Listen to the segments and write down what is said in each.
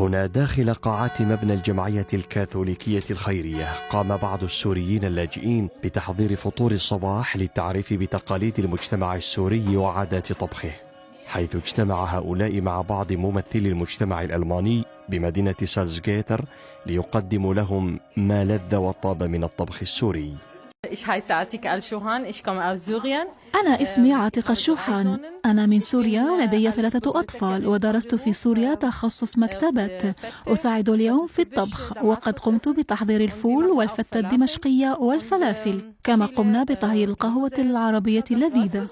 هنا داخل قاعات مبنى الجمعية الكاثوليكية الخيرية قام بعض السوريين اللاجئين بتحضير فطور الصباح للتعريف بتقاليد المجتمع السوري وعادات طبخه، حيث اجتمع هؤلاء مع بعض ممثلي المجتمع الألماني بمدينة سالزغيتر ليقدموا لهم ما لذ وطاب من الطبخ السوري. أنا اسمي عاتقة الشوحان، أنا من سوريا ولدي 3 أطفال ودرست في سوريا تخصص مكتبات. أساعد اليوم في الطبخ وقد قمت بتحضير الفول والفتة الدمشقية والفلافل، كما قمنا بطهي القهوة العربية اللذيذة.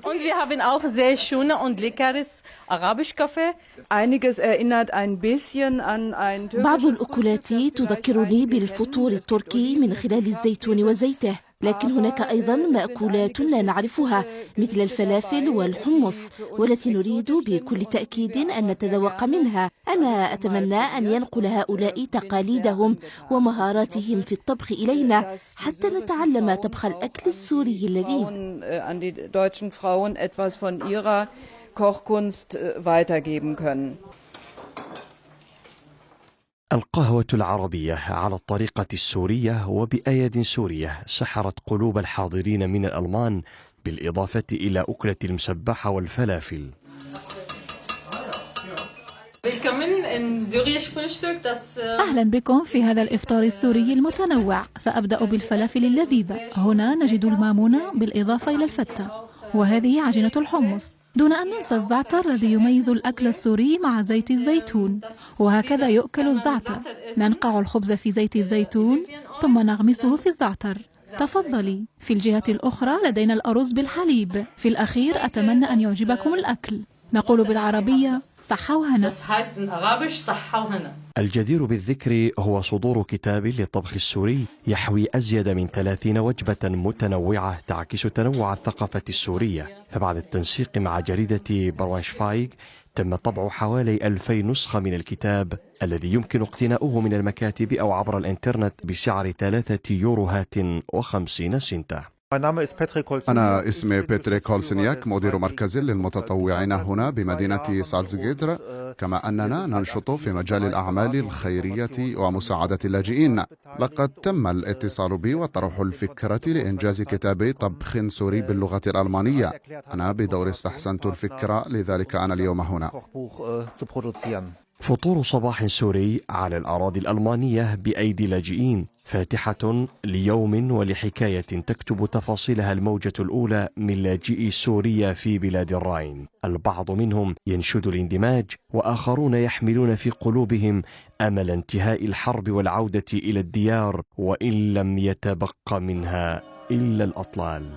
بعض الأكلات تذكرني بالفطور التركي من خلال الزيتون وزيته، لكن هناك أيضا مأكولات لا نعرفها مثل الفلافل والحمص، والتي نريد بكل تأكيد أن نتذوق منها. أنا أتمنى أن ينقل هؤلاء تقاليدهم ومهاراتهم في الطبخ إلينا حتى نتعلم طبخ الأكل السوري اللذيذ. القهوة العربية على الطريقة السورية وبأياد سورية سحرت قلوب الحاضرين من الألمان، بالإضافة إلى أكلة المسبحة والفلافل. أهلا بكم في هذا الإفطار السوري المتنوع. سأبدأ بالفلافل اللذيذة. هنا نجد المامونة بالإضافة إلى الفتة، وهذه عجينة الحمص، دون أن ننسى الزعتر الذي يميز الأكل السوري مع زيت الزيتون. وهكذا يؤكل الزعتر، ننقع الخبز في زيت الزيتون ثم نغمسه في الزعتر. تفضلي. في الجهة الأخرى لدينا الأرز بالحليب. في الأخير أتمنى أن يعجبكم الأكل. نقول بالعربية صحة وهنا. الجدير بالذكر هو صدور كتاب للطبخ السوري يحوي أزيد من 30 وجبة متنوعة تعكس تنوع الثقافة السورية. فبعد التنسيق مع جريدة بروايشفايغ تم طبع حوالي 2000 نسخة من الكتاب، الذي يمكن اقتناؤه من المكاتب أو عبر الإنترنت بسعر 3 يوروهات و50 سنتا. أنا اسمي بيتري كولسنياك، مدير مركز للمتطوعين هنا بمدينة سالزغيتر، كما أننا ننشط في مجال الأعمال الخيرية ومساعدة اللاجئين. لقد تم الاتصال بي وطرح الفكرة لإنجاز كتاب طبخ سوري باللغة الألمانية. أنا بدور استحسنت الفكرة، لذلك أنا اليوم هنا. فطور صباح سوري على الأراضي الألمانية بأيدي لاجئين، فاتحة ليوم ولحكاية تكتب تفاصيلها الموجة الأولى من لاجئي سوريا في بلاد الراين. البعض منهم ينشد الاندماج، وآخرون يحملون في قلوبهم أمل انتهاء الحرب والعودة إلى الديار، وإن لم يتبق منها إلا الأطلال.